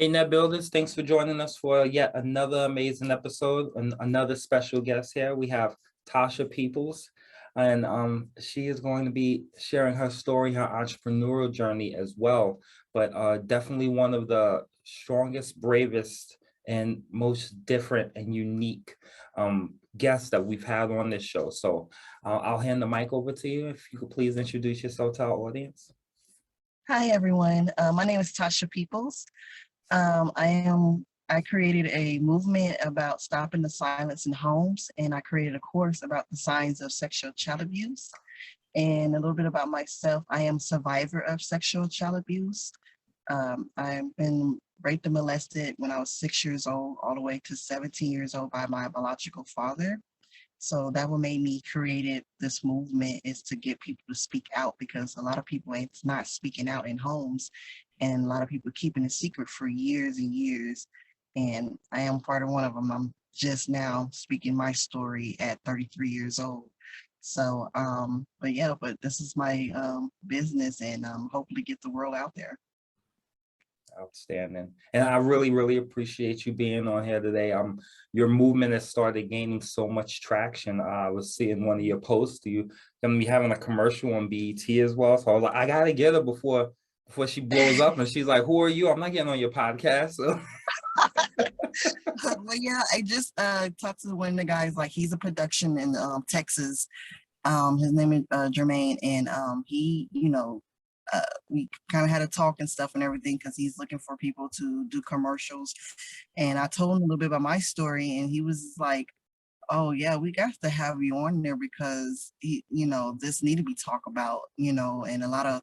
Hey, Net Builders, thanks for joining us for yet another amazing episode and another special guest here. We have Tousha Peoples, and she is going to be sharing her story, her entrepreneurial journey as well. But definitely one of the strongest, bravest, and most different and unique guests that we've had on this show. So I'll hand the mic over to you. If you could please introduce yourself to our audience. Hi, everyone. My name is Tousha Peoples. I created a movement about stopping the silence in homes, and I created a course about the signs of sexual child abuse. And a little bit about myself, I am a survivor of sexual child abuse. I've been raped and molested when I was 6 years old, all the way to 17 years old by my biological father. So that what made me created this movement is to get people to speak out, because a lot of people ain't not speaking out in homes, and a lot of people keeping it secret for years and years. And I am part of one of them. I'm just now speaking my story at 33 years old. So, but this is my business, and hopefully get the world out there. Outstanding. And I really, really appreciate you being on here today. Your movement has started gaining so much traction. I was seeing one of your posts, you gonna be having a commercial on BET as well. So I was like, I gotta get her before she blows up. And she's like, who are you? I'm not getting on your podcast. So. Well, yeah, I just talked to one of the guys, like he's a production in Texas. His name is Jermaine, and he, we kind of had a talk and stuff and everything, because he's looking for people to do commercials. And I told him a little bit about my story, and he was like, oh yeah, we got to have you on there, because this need to be talked about, and a lot of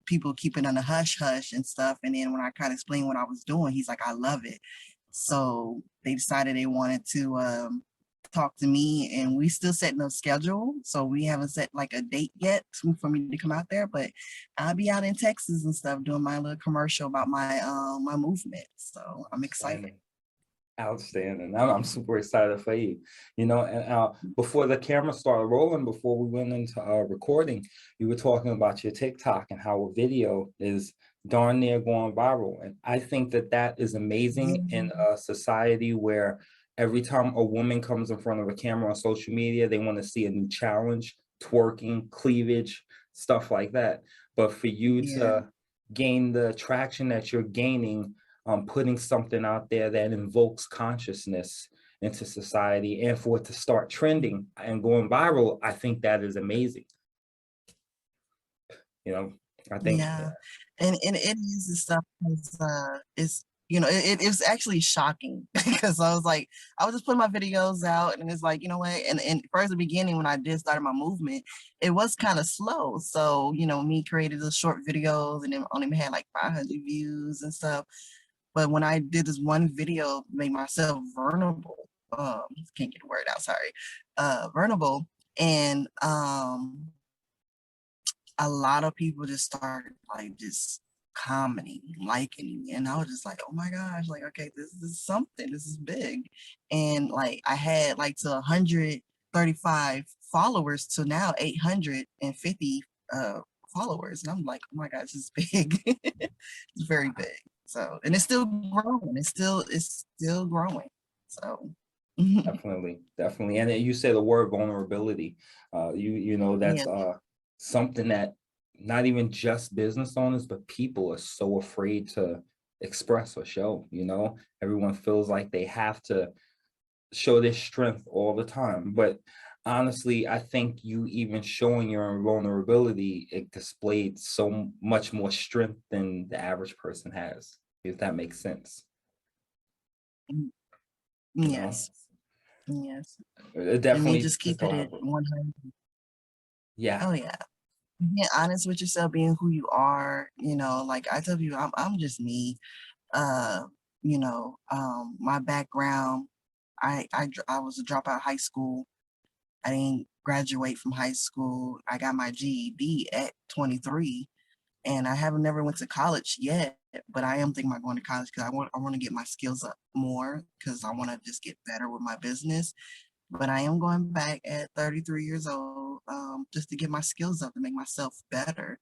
people keep it on the hush hush and stuff. And then when I kind of explained what I was doing, he's like, I love it. So they decided they wanted to talk to me, and we still setting a schedule. So we haven't set like a date yet for me to come out there, but I'll be out in Texas and stuff doing my little commercial about my my movement. So I'm excited. Outstanding. I'm super excited for you. And before the camera started rolling, before we went into recording, you were talking about your TikTok and how a video is darn near going viral. And I think that is amazing in a society where every time a woman comes in front of a camera on social media, they want to see a new challenge, twerking, cleavage, stuff like that. But for you to gain the traction that you're gaining, putting something out there that invokes consciousness into society, and for it to start trending and going viral, I think that is amazing. I think. Yeah, and it is the stuff is it was actually shocking because I was like, I was just putting my videos out, and it's like, you know what, and first the beginning when I did start my movement, it was kind of slow. So me created those short videos, and then only had like 500 views and stuff. But when I did this one video, make myself vulnerable, can't get the word out, sorry, vulnerable, and a lot of people just started like just commenting, liking, and I was just like, oh my gosh, like, okay, this is something, this is big. And like I had like to 135 followers to now 850 followers, and I'm like, oh my gosh, it's big. It's very big. So, and it's still growing. It's still growing. So Definitely. And then you say the word vulnerability. That's something that not even just business owners, but people are so afraid to express or show. Everyone feels like they have to show their strength all the time. But honestly, I think you even showing your vulnerability, it displayed so much more strength than the average person has, if that makes sense. Yes. Yes. It definitely just keep it at 100. Yeah. Oh yeah. Being honest with yourself, being who you are, like I tell you, I'm just me. My background, I was a dropout of high school. I didn't graduate from high school. I got my GED at 23, and I haven't never went to college yet, but I am thinking about going to college because I want to get my skills up more, because I want to just get better with my business. But I am going back at 33 years old, just to get my skills up to make myself better.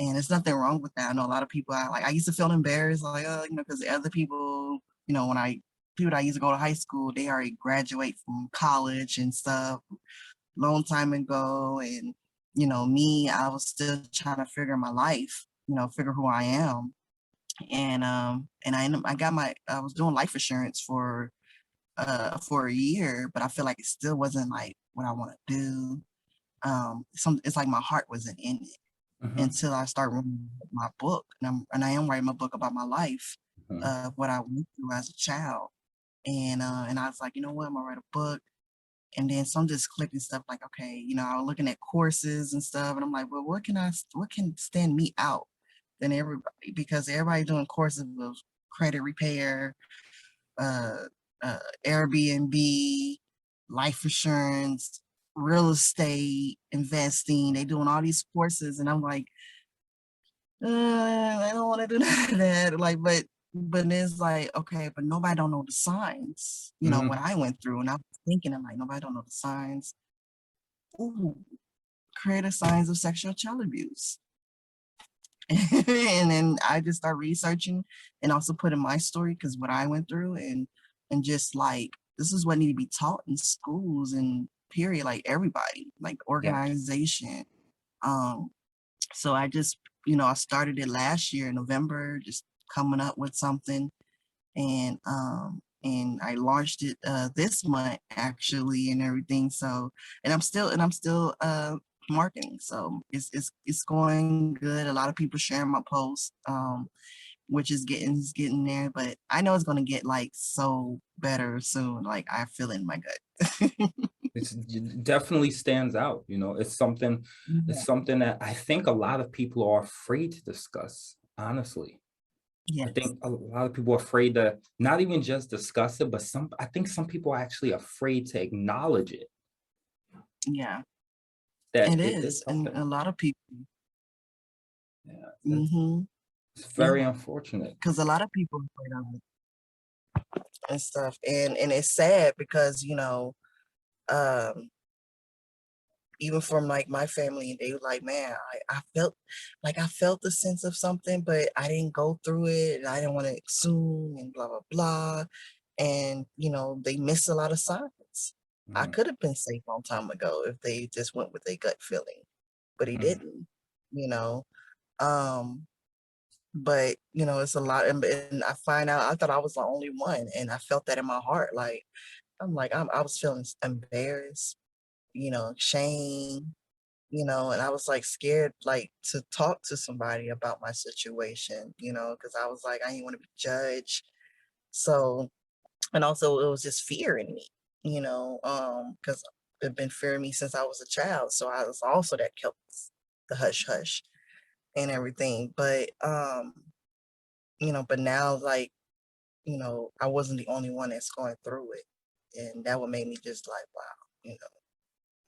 And there's nothing wrong with that. I know a lot of people, I used to feel embarrassed, like, because other people, when people that I used to go to high school, they already graduate from college and stuff long time ago. And, me, I was still trying to figure my life, figure who I am. And I was doing life insurance for a year, but I feel like it still wasn't like what I want to do. It's like my heart wasn't in it Mhm, until I start reading my book, and I am writing my book about my life, mhm, what I went through as a child. And I was like, you know what, I'm gonna write a book. And then some just clicking stuff like, okay, I was looking at courses and stuff, and I'm like, well, what can stand me out than everybody? Because everybody doing courses of credit repair, uh, Airbnb, life insurance, real estate, investing. They doing all these courses, and I'm like, I don't want to do that. Like, but it's like, okay, but nobody don't know the signs. What mhm. I went through, and I was thinking, I'm like, nobody don't know the signs. Ooh, creative signs of sexual child abuse. And then I just start researching and also putting my story, because what I went through, and just like, this is what need to be taught in schools and period, like everybody, like Yes. organization. Um, so I just, I started it last year in November, just coming up with something, and I launched it this month actually, and everything. So, and I'm still marketing. So it's going good. A lot of people sharing my posts, which is getting there. But I know it's gonna get like so better soon. Like I feel it in my gut. It definitely stands out, it's Yeah. something that I think a lot of people are afraid to discuss, honestly. I Yes. think a lot of people are afraid to not even just discuss it, but I think some people are actually afraid to acknowledge it, Yeah. that It it's is, and something. a lot of people. Yeah, Hmm. it's very Yeah, unfortunate. because a lot of people are afraid of it and stuff, and it's sad because um even from like my family, they were like, man, I felt the sense of something, but I didn't go through it, and I didn't want to assume, and blah blah blah. And they missed a lot of signs. I Mhm, could have been safe a long time ago if they just went with their gut feeling, but he mhm. didn't. You know, um, but it's a lot, and I find out I thought I was the only one, and I felt that in my heart. Like I was feeling embarrassed, shame, and I was like scared, like to talk to somebody about my situation, because I was like, I didn't want to be judged. So, and also it was just fear in me, because it's been fear in me since I was a child. So I was also that kept the hush hush and everything. But now, like, I wasn't the only one that's going through it. And that would make me just like, wow,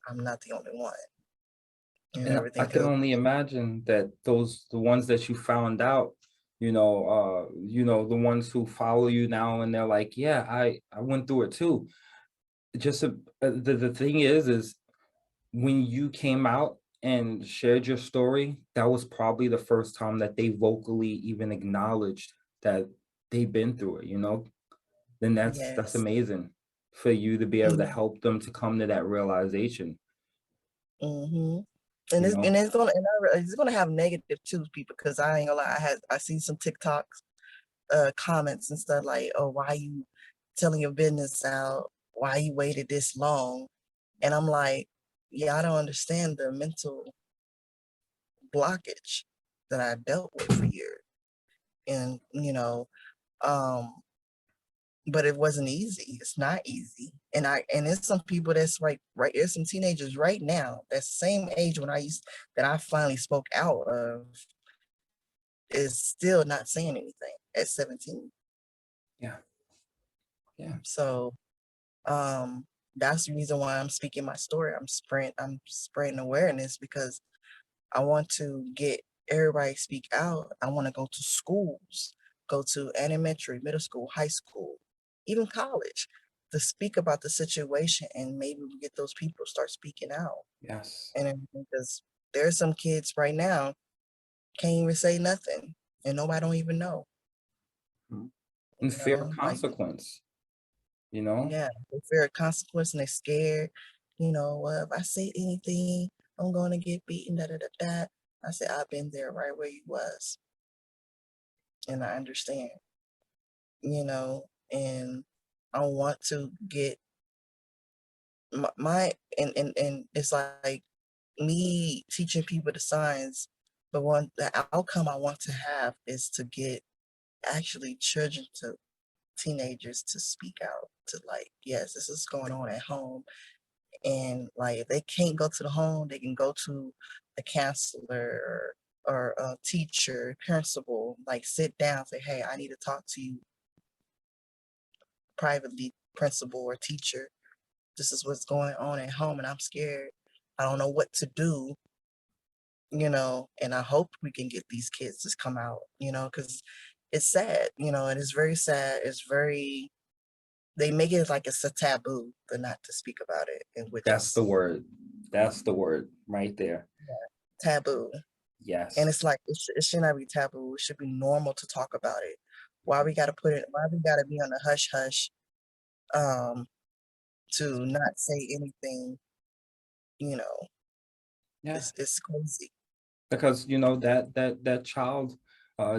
I'm not the only one and And I everything. can 'Cause only imagine that the ones that you found out, the ones who follow you now and they're like, yeah, I went through it too. The thing is when you came out and shared your story, that was probably the first time that they vocally even acknowledged that they've been through it. Then that's yes. amazing for you to be able to Mm, help them to come to that realization, mm-hmm. And you it's know? and it's gonna and I, it's gonna have negative too, people, because I ain't gonna lie. I see some TikToks, comments and stuff like, oh, why you telling your business out? Why you waited this long? And I'm like, yeah, I don't understand the mental blockage that I dealt with for years. And um, but it wasn't easy. It's not easy. And it's some people that's right. There's some teenagers right now, that same age when that I finally spoke out of, is still not saying anything at 17. Yeah, yeah. So um that's the reason why I'm speaking my story. I'm spreading awareness, because I want to get everybody to speak out. I want to go to schools, go to elementary, middle school, high school, even college, to speak about the situation, and maybe we get those people to start speaking out. Yes. And because there's some kids right now, can't even say nothing, and nobody don't even know. And You fear know, like consequence, you know? yeah, they fear a consequence and they're scared. You know, well, if I say anything, I'm gonna get beaten. Da da da da. I said I've been there right where you was, and I understand. You know, and I want to get my and it's like me teaching people the signs. The outcome I want to have is to get actually children to teenagers to speak out to like, yes, this is going on at home. And like if they can't go to the home, they can go to a counselor or a teacher, principal, like sit down, say, hey, I need to talk to you privately, principal or teacher. This is what's going on at home and I'm scared. I don't know what to do, you know, and I hope we can get these kids to come out, you know, because it's sad, you know, and it's very sad. It's very, they make it like it's a taboo to not to speak about it, and which That's is the word. That's the word right there. taboo. And Yes. it's like it should not be taboo. It should be normal to talk about it. Why we gotta put it? Why we gotta be on the hush hush um, to not say anything? You know, Yeah. it's crazy. Because you know that child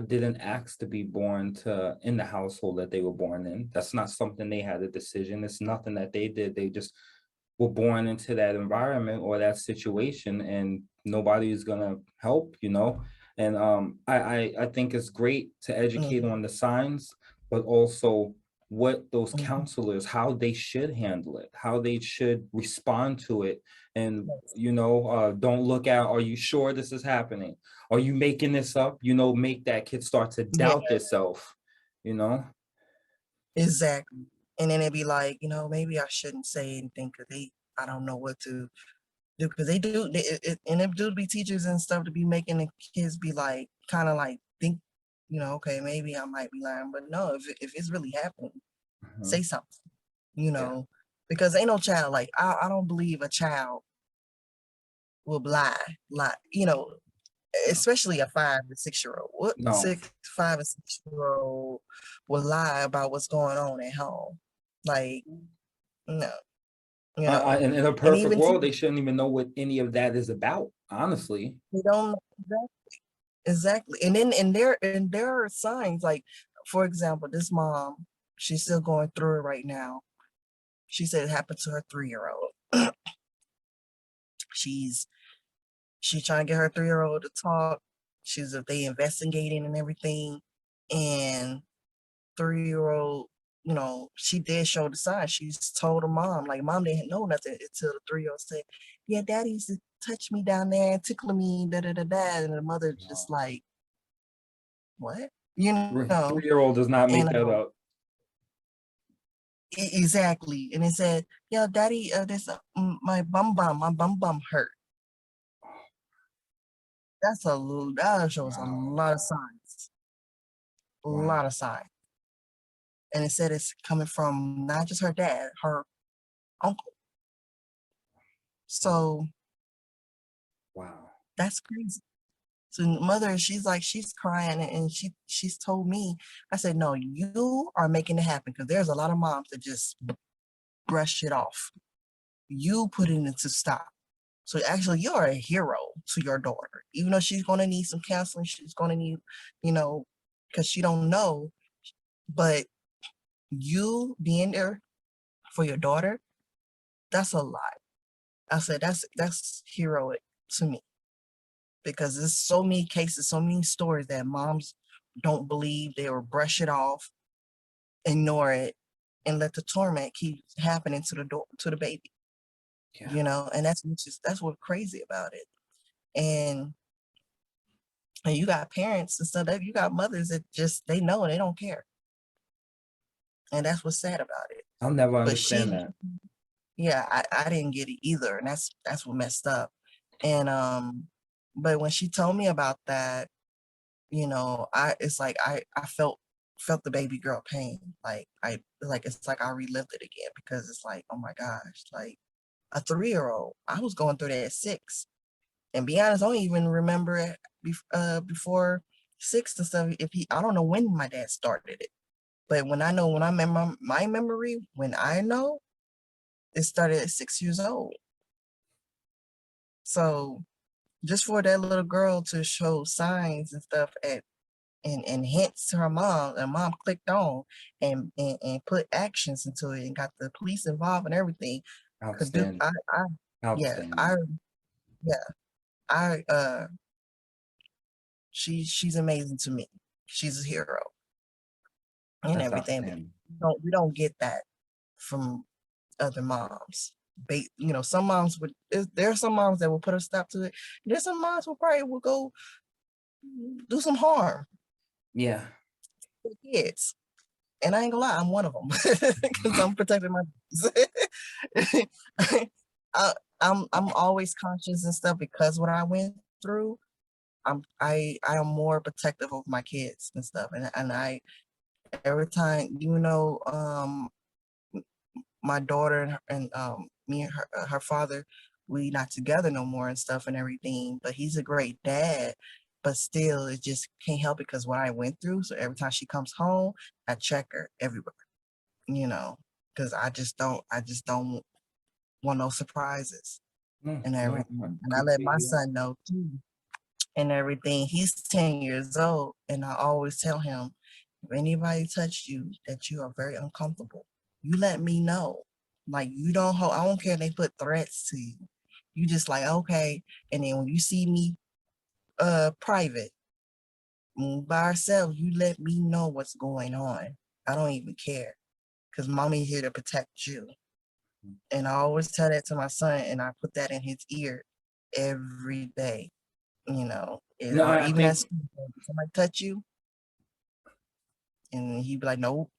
didn't ask to be born to in the household that they were born in. That's not something they had a decision. It's nothing that they did. They just were born into that environment or that situation, and nobody is gonna help, you know. And I think it's great to educate Hmm. on the signs, but also what those Hmm. counselors, how they should handle it, how they should respond to it. And Yes. you know, don't look at, are you sure this is happening? Are you making this up? You know, make that kid start to Yeah, doubt themselves, you know. exactly. And then it'd be like, you know, maybe I shouldn't say anything because I don't know what to do because they do, and it do be teachers and stuff to be making the kids be like, kind of like think, you know, okay, maybe I might be lying, but no, if it's really happening, Mhm. say something, you Yeah. know, because ain't no child like I don't believe a child will lie, you know, No, especially a 5 or 6 year old. What no. 5 or 6 year old will lie about what's going on at home? Like, no, you know, In a and perfect even world, they shouldn't even know what any of that is about, honestly. they don't know exactly. And then and there are signs like, for example, this mom, she's still going through it right now. She said it happened to her 3 year old. she's she's trying to get her 3 year old to talk. She's they investigating and everything. And 3 year old, you know, she did show the sign. She's told her mom, like mom didn't know nothing until the 3 year old said, yeah, daddy used to touch me down there and tickle me, da da da da. And the mother just No. like, what? You know, 3-year-old does not and make that up. exactly. And it said, yeah, daddy, this my bum bum hurt. That shows a Wow. lot of signs, a Wow. lot of signs. And it said it's coming from not just her dad, her uncle. Wow. So Wow. that's crazy. So mother, she's like, she's crying and she's told me, I said, no, you are making it happen because there's a lot of moms that just brush it off. You put it into stop. So actually you're a hero to your daughter. Even though she's gonna need some counseling, she's gonna need, you know, because she don't know, but you being there for your daughter, that's a lot. I said that's heroic to me because there's so many cases, so many stories that moms don't believe, they will brush it off, ignore it, and let the torment keep happening to the baby. Yeah. You know, and that's what's crazy about it. And you got parents and stuff that you got mothers that just they know and they don't care. And that's what's sad about it. I'll never But understand that. yeah, I didn't get it either. And that's what messed up. And but when she told me about that, you know, it's like I felt the baby girl pain. Like it's like I relived it again because it's like, oh my gosh, like a 3 year old. I was going through that at 6. And be honest, I don't even remember before 6 and stuff. I don't know when my dad started it, but when I remember my memory, when I know it started at 6 years old. So just for that little girl to show signs and stuff and hints to her mom, and mom clicked on and put actions into it and got the police involved and everything. Could do Outstanding. yeah, Outstanding. she's amazing to me. She's a hero and That's everything. But outstanding. we don't get that from other moms. Some moms there are some moms that will put a stop to it. There's some moms who probably will go do some harm Yeah. to the kids. And I ain't gonna lie, I'm one of them because I'm protecting my I'm always conscious and stuff because what I went through. I am more protective of my kids and stuff, and I every time my daughter and me and her father, we not together no more and stuff and everything, but he's a great dad. But still, it just can't help it because what I went through. So every time she comes home, I check her everywhere, because I just don't want no surprises No, and no, everything. I And I let my completely. son know too and everything. He's 10 years old, and I always tell him, if anybody touched you that you are very uncomfortable, you let me know. Like you don't hold, I don't care if they put threats to you. You just like, okay. And then when you see me private, by ourselves, you let me know what's going on. I don't even care. Because mommy's here to protect you. And I always tell that to my son, and I put that in his ear every day. No, Or I even at think school, somebody touch you, and he'd be like, "Nope."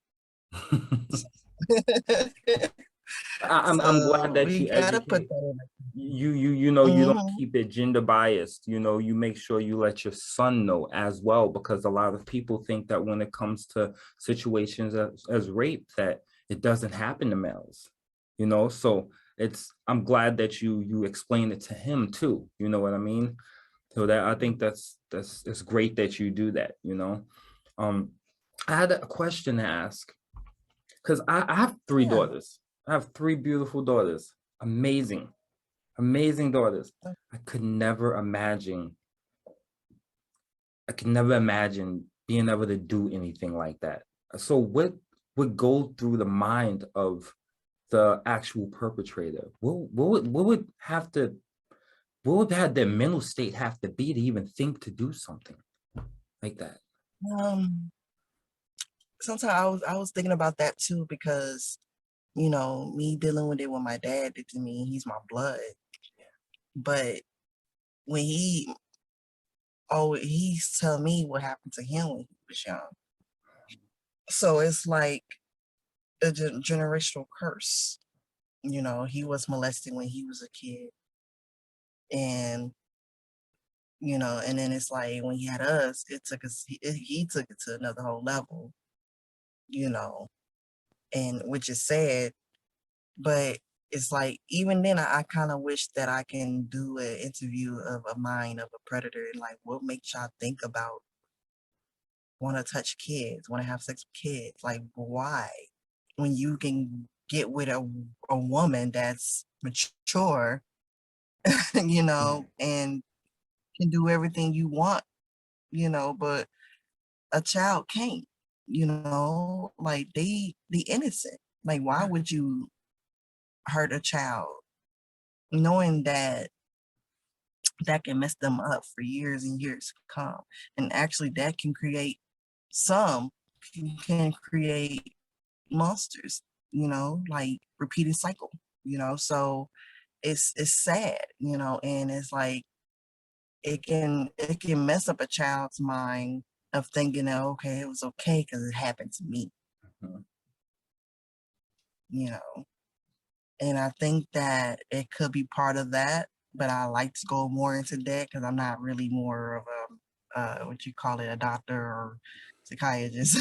I'm glad So that we you gotta put educate. that in. You don't Mm-hmm. keep it gender biased. You make sure you let your son know as well, because a lot of people think that when it comes to situations as rape, that it doesn't happen to males. So I'm glad that you explain it to him too. You know what I mean? So that I think that's it's great that you do that. Um, I had a question to ask, because I have three Yeah. daughters. I have three beautiful daughters. Amazing, amazing daughters. I could never imagine. I could never imagine being able to do anything like that. So what would go through the mind of the actual perpetrator? What would have their mental state have to be to even think to do something like that? Um. Sometimes I was thinking about that too because me dealing with it when my dad did to me, he's my blood. But when he's telling me what happened to him when he was young, so it's like a generational curse. He was molested when he was a kid, and and then it's like when he had us, he took it to another whole level, you know, and which is sad, but it's like even then I kind of wish that I can do an interview of a mind of a predator and like what makes y'all think about want to touch kids, want to have sex with kids, like why? When you can get with a woman that's mature, and can do everything you want, but a child can't, like they innocent. Like why would you hurt a child knowing that can mess them up for years and years to come? And actually that can create some can create monsters, like repeating cycle, so it's sad, and it's like it can mess up a child's mind of thinking that okay, it was okay because it happened to me, Mhm. you know. And I think that it could be part of that, but I like to go more into that because I'm not really more of a what you call it, a doctor or psychiatrist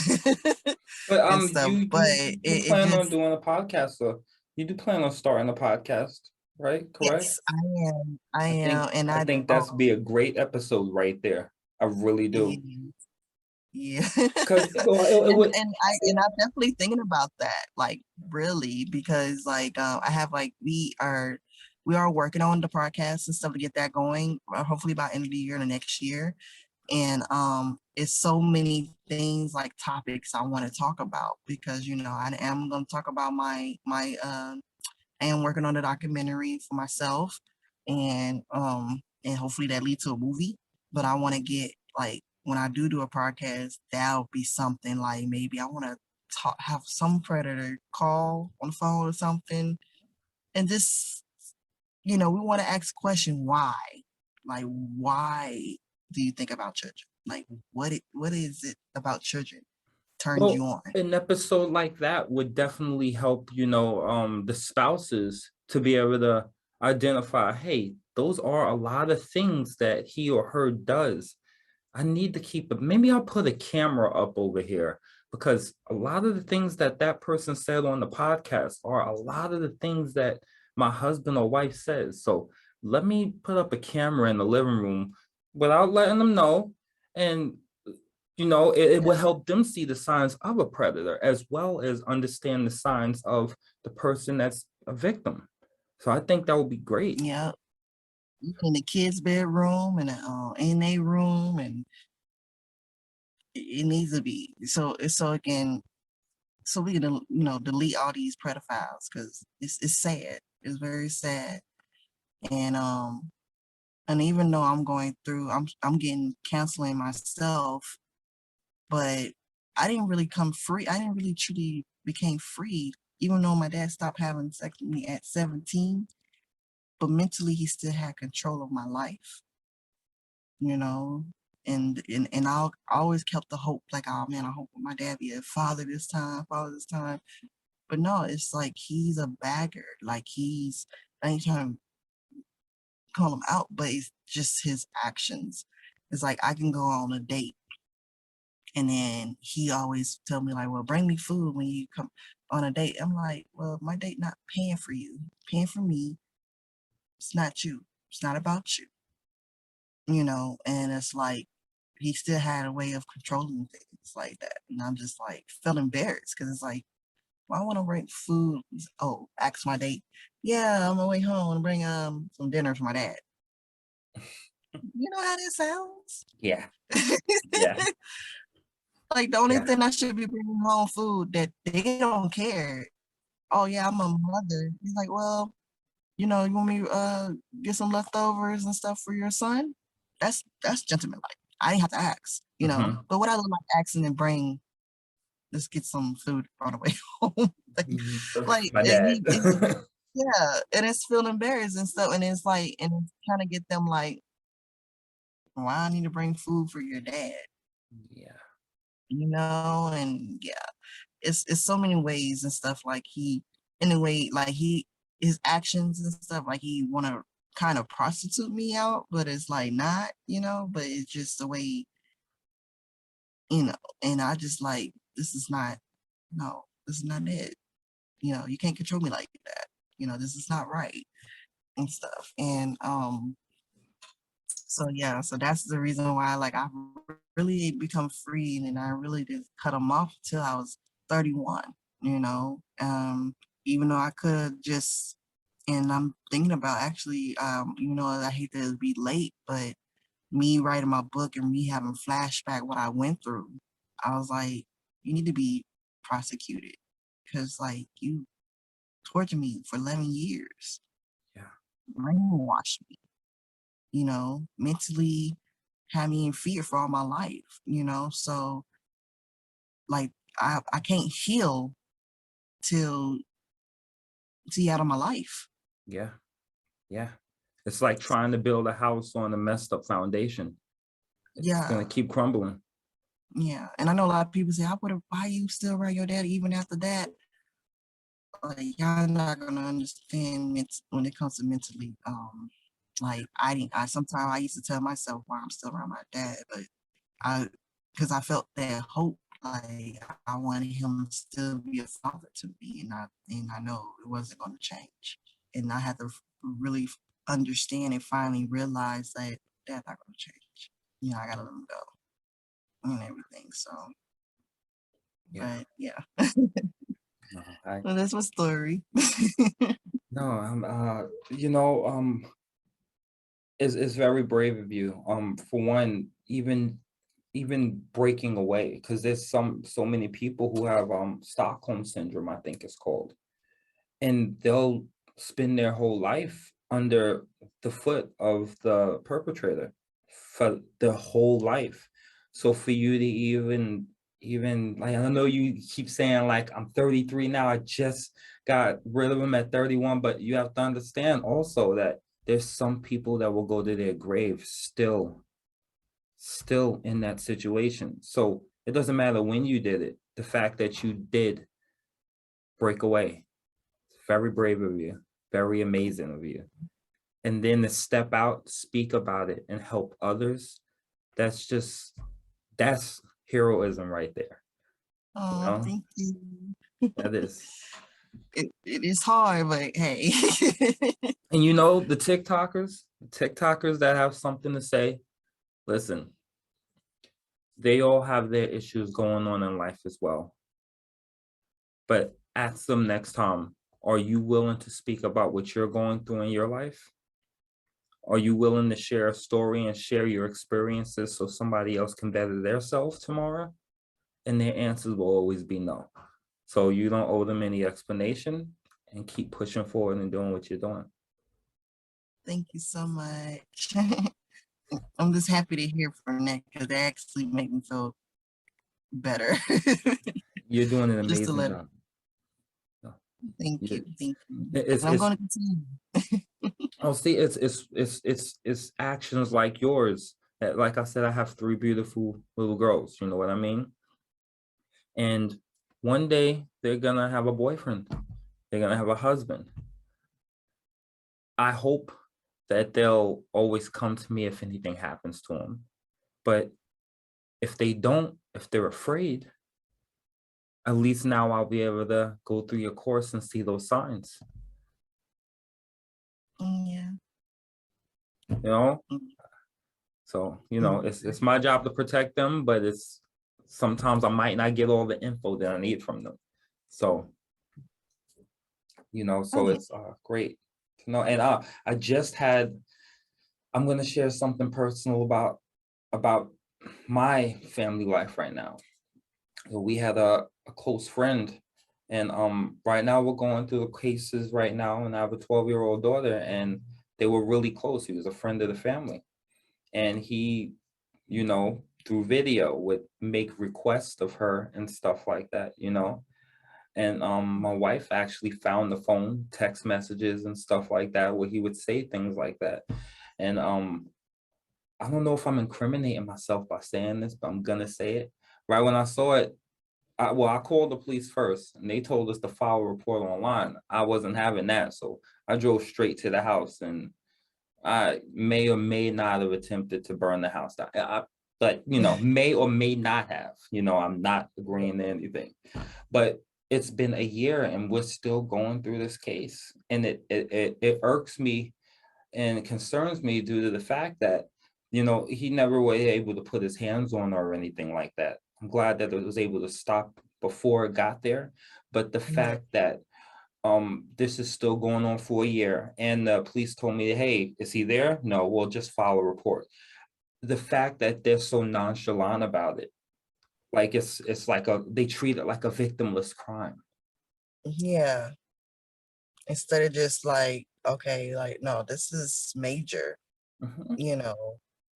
But and stuff. But you do it plan on just doing a podcast, so you do plan on starting a podcast, right? Correct? yes, I am, I think and I I think that's be a great episode right there. I really Yeah. do. Yeah. Because it would. And I'm definitely thinking about that, like really, because like I have like we are working on the podcast and stuff to get that going, hopefully by end of the year and the next year. And it's so many things like topics I want to talk about because I am going to talk about my I am working on a documentary for myself, and hopefully that leads to a movie. But I want to get like when I do a podcast, that'll be something like maybe I want to talk, have some predator call on the phone or something, and just we want to ask question why, like why do you think about children? Like what is it about children turns you Well, on? an episode like that would definitely help, the spouses to be able to identify, hey, those are a lot of things that he or her does. I need to keep it. Maybe I'll put a camera up over here because a lot of the things that that person said on the podcast are a lot of the things that my husband or wife says. So let me put up a camera in the living room without letting them know. And it will help them see the signs of a predator as well as understand the signs of the person that's a victim. So I think that would be great. Yeah, in the kids' bedroom and in a room, and it needs to be so again, so we can delete all these pedophiles because it's sad. It's very sad, and even though I'm going through, I'm getting counseling myself, but I didn't really come free. I didn't really truly became free, even though my dad stopped having sex with me at 17. But mentally, he still had control of my life, you know. And I always kept the hope, like, oh man, I hope my dad be a father this time. But no, it's like he's a bagger. Like I ain't trying to call him out, but it's just his actions. It's like I can go on a date and then he always tell me like, well, bring me food when you come on a date. I'm like, well, my date not paying for you, paying for me. It's not you. It's not about you. And it's like he still had a way of controlling things like that. And I'm just like feel embarrassed because it's like, well, I want to bring food. Oh, ask my date. Yeah, on my way home and bring some dinner for my dad. You know how that sounds? Yeah. Yeah. Like the only Yeah. thing I should be bringing home food that they don't care. Oh yeah, I'm a mother. He's like, well, you want me get some leftovers and stuff for your son? That's gentlemanlike. I didn't have to ask. Hmm. But what I look like asking and bring, let's get some food on the way home. like My and dad. yeah, and it's feeling embarrassed and stuff, and it's like, and it's trying to get them like, why I need to bring food for your dad, Yeah. and yeah, it's so many ways and stuff like in a way, like his actions and stuff, like he want to kind of prostitute me out, but it's like not, but it's just the way, you know, and I just like, this is not, no, this is not it. You can't control me like that. This is not right and stuff. And so yeah, so that's the reason why like I really become free and I really just cut them off till I was 31, you know. Even though I could just, and I'm thinking about actually, I hate to be late, but me writing my book and me having flashback what I went through, I was like, you need to be prosecuted because like you tortured me for 11 years, Yeah. brainwashed me, mentally had me in fear for all my life. So like I can't heal till see out of my life. Yeah. Yeah. It's like trying to build a house on a messed up foundation. It's Yeah, gonna keep crumbling. yeah. And I know a lot of people say, I would have why you still write your dad even after that? Like y'all not gonna understand when it comes to mentally. Like I didn't I sometimes I used to tell myself why I'm still around my dad, but I because I felt that hope, like I wanted him to still be a father to me, and I know it wasn't going to change, and I had to really understand and finally realize that that's not going to change. I gotta let him go and everything. So, Yeah. but yeah, No, I well, that's my story. no, it's very brave of you. For one, even breaking away, because there's so many people who have Stockholm syndrome, I think it's called, and they'll spend their whole life under the foot of the perpetrator for their whole life. So for you to even like, I know you keep saying like I'm 33 now, I just got rid of him at 31, but you have to understand also that there's some people that will go to their grave still in that situation. So it doesn't matter when you did it, the fact that you did break away, very brave of you, very amazing of you. And then to step out, speak about it, and help others, that's heroism right there. You Oh, know, thank you. that is. It is hard, but hey. And the TikTokers that have something to say, listen, they all have their issues going on in life as well. But ask them next time, are you willing to speak about what you're going through in your life? Are you willing to share a story and share your experiences so somebody else can better themselves tomorrow? And their answers will always be no. So you don't owe them any explanation, and keep pushing forward and doing what you're doing. Thank you so much. I'm just happy to hear from that because they actually make me feel better. You're doing an Just to amazing let job. No, thank you, you- thank you. It's And I'm it's going to continue. oh, see, it's actions like yours that, like I said, I have three beautiful little girls. You know what I mean? And one day they're gonna have a boyfriend. They're gonna have a husband. I hope that they'll always come to me if anything happens to them. But if they don't, if they're afraid, at least now I'll be able to go through your course and see those signs. Yeah. You know, Mm, so mm. it's my job to protect them, but it's sometimes I might not get all the info that I need from them. So so Okay. it's great to know. And I just had. I'm gonna share something personal about my family life right now. So we had a close friend, and right now we're going through the cases right now, and I have a 12-year-old daughter, and they were really close. He was a friend of the family, and he, through video would make requests of her and stuff like that. And my wife actually found the phone, text messages and stuff like that, where he would say things like that. And I don't know if I'm incriminating myself by saying this, but I'm gonna say it. Right when I saw it, I called the police first, and they told us to file a report online. I wasn't having that, so I drove straight to the house, and I may or may not have attempted to burn the house down. But may or may not have. I'm not agreeing to anything. But it's been a year, and we're still going through this case, and it irks me and concerns me due to the fact that he never was able to put his hands on her or anything like that. I'm glad that it was able to stop before it got there, but the Yeah. fact that this is still going on for a year, and the police told me, hey, is he there? No, we'll just file a report. The fact that they're so nonchalant about it, like it's like they treat it like a victimless crime. Yeah. Instead of just like, okay, like, no, this is major, Mhm, you know.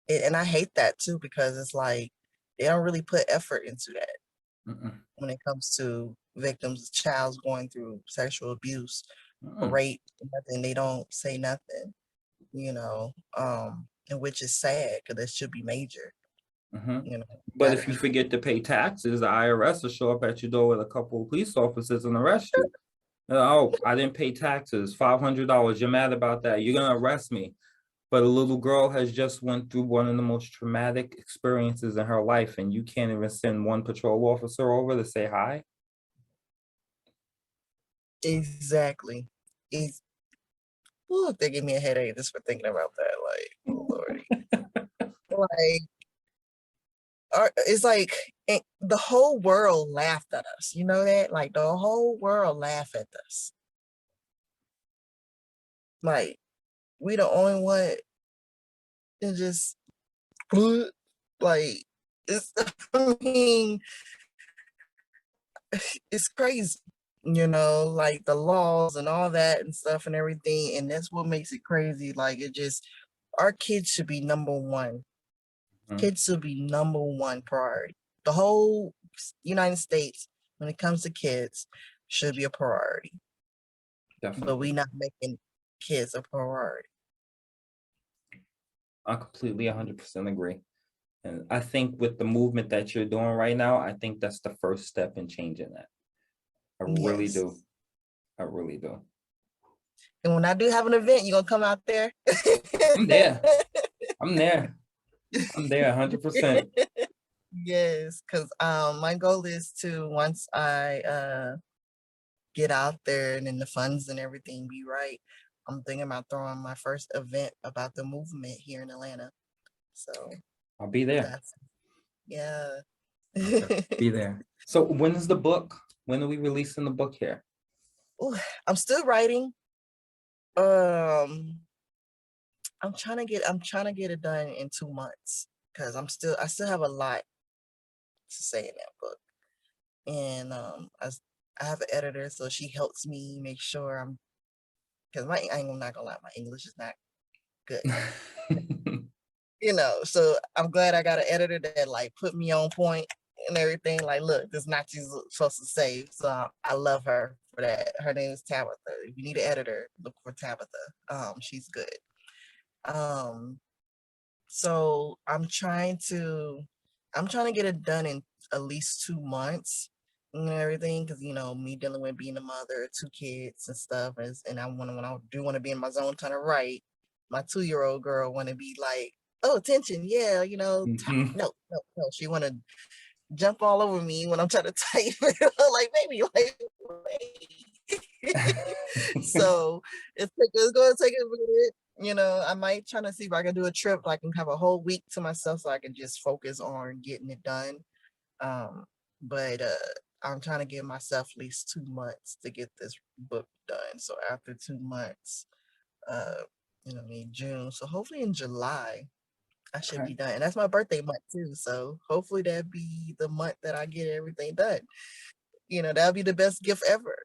And I hate that too because it's like they don't really put effort into that mhm, when it comes to victims, child's going through sexual abuse, mhm, rape, nothing. They don't say nothing, and which is sad because it should be major, mhm. you know. But Gotta if you be. forget to pay taxes, the IRS will show up at your door with a couple of police officers and arrest you. Oh, I didn't pay taxes, $500. You're mad about that. You're gonna arrest me. But a little girl has just went through one of the most traumatic experiences in her life, and you can't even send one patrol officer over to say hi. Exactly. Is Ooh, they give me a headache just for thinking about that. Like, oh Lordy. Like, it's like the whole world laughed at us. You know that? Like the whole world laughed at us. Like we the only one and just like it's I mean it's crazy, like the laws and all that and stuff and everything, and that's what makes it crazy. Like it just our kids should be number one. Kids should be number one priority. The whole United States, when it comes to kids, should be a priority. But Definitely. we not making kids a priority. I completely 100% agree. And I think with the movement that you're doing right now, I think that's the first step in changing that. I really Yes. do. I really do. And when I do have an event, you gonna come out there? I'm there. I'm there. I'm there 100%. Yes, because my goal is to, once I get out there and then the funds and everything be right, I'm thinking about throwing my first event about the movement here in Atlanta. So I'll be there. that's, yeah. Be there. So when is the book? When are we releasing the book here? Ooh, I'm still writing. Um, I'm trying to get it done in 2 months because I still have a lot to say in that book. And I have an editor, so she helps me make sure because I'm not gonna lie, my English is not good. So I'm glad I got an editor that like put me on point and everything. Like, look, this is not you supposed to say. So I love her for that. Her name is Tabitha. If you need an editor, look for Tabitha. She's good. So I'm trying to get it done in at least 2 months and everything, because me dealing with being a mother, 2 kids and stuff, and when I do want to be in my zone trying to write, my 2-year-old girl want to be like, oh, attention, yeah, no, she want to jump all over me when I'm trying to type. Like, baby, like, wait. So it's going to take a minute. I might try to see if I can do a trip. I can have a whole week to myself so I can just focus on getting it done. But I'm trying to give myself at least 2 months to get this book done. So after 2 months, June. So hopefully in July, I should be done. And that's my birthday month too. So hopefully that'd be the month that I get everything done. That'll be the best gift ever.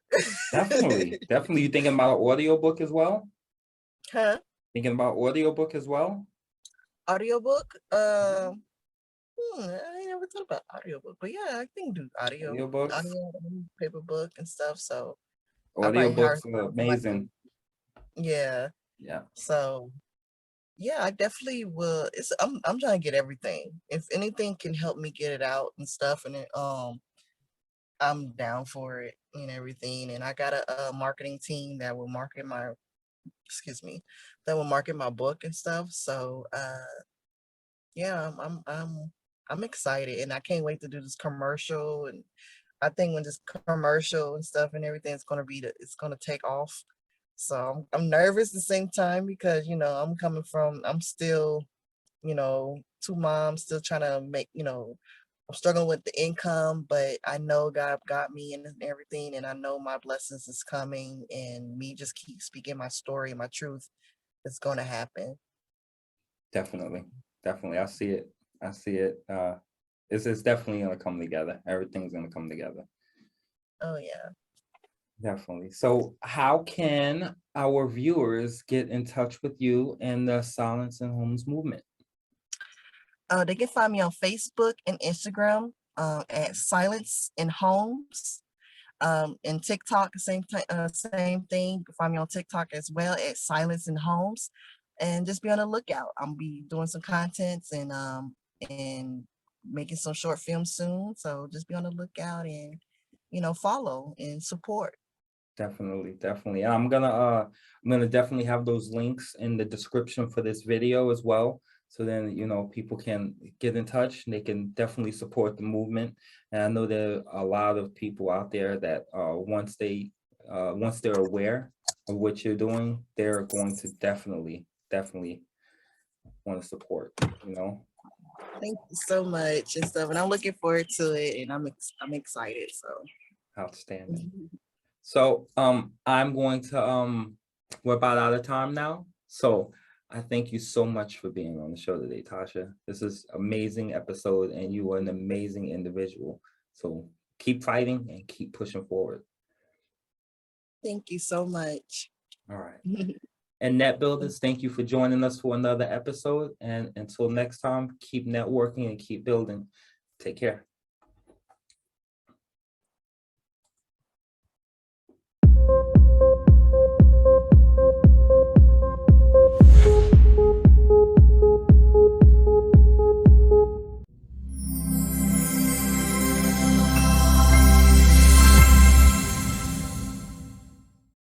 Definitely. You thinking about an audiobook as well? Huh? Thinking about audiobook as well? Audiobook? I ain't never thought about audiobook, but yeah, I think do audio, Audiobooks? paper book and stuff. So I probably hire Audiobooks are somebody. amazing. Yeah. Yeah. So yeah, I definitely will. I'm trying to get everything. If anything can help me get it out and stuff, and I'm down for it and everything. And I got a marketing team that will market my book and stuff. So yeah, I'm excited, and I can't wait to do this commercial. And I think when this commercial and stuff and everything is gonna it's gonna take off. So I'm nervous at the same time because I'm still 2 moms, still trying to make I'm struggling with the income, but I know God got me and everything, and I know my blessings is coming, and me just keep speaking my story, my truth, it's gonna happen. Definitely. I see it. It's definitely gonna come together. Everything's gonna come together. Oh yeah. Definitely. So how can our viewers get in touch with you and the Silence in Homes movement? They can find me on Facebook and Instagram at Silence in Homes. And TikTok, same thing. You can find me on TikTok as well at Silence in Homes, and just be on the lookout. I'm be doing some contents and making some short films soon. So just be on the lookout and follow and support. Definitely. And I'm gonna definitely have those links in the description for this video as well. So then, people can get in touch and they can definitely support the movement. And I know there are a lot of people out there that once they're aware of what you're doing, they're going to definitely want to support. Thank you so much and stuff. And I'm looking forward to it, and I'm excited. So Outstanding. So I'm going to we're about out of time now. So I thank you so much for being on the show today, Tousha. This is amazing episode and you are an amazing individual. So keep fighting and keep pushing forward. thank you so much. All right. And Net Builders, thank you for joining us for another episode. And until next time, keep networking and keep building. Take care.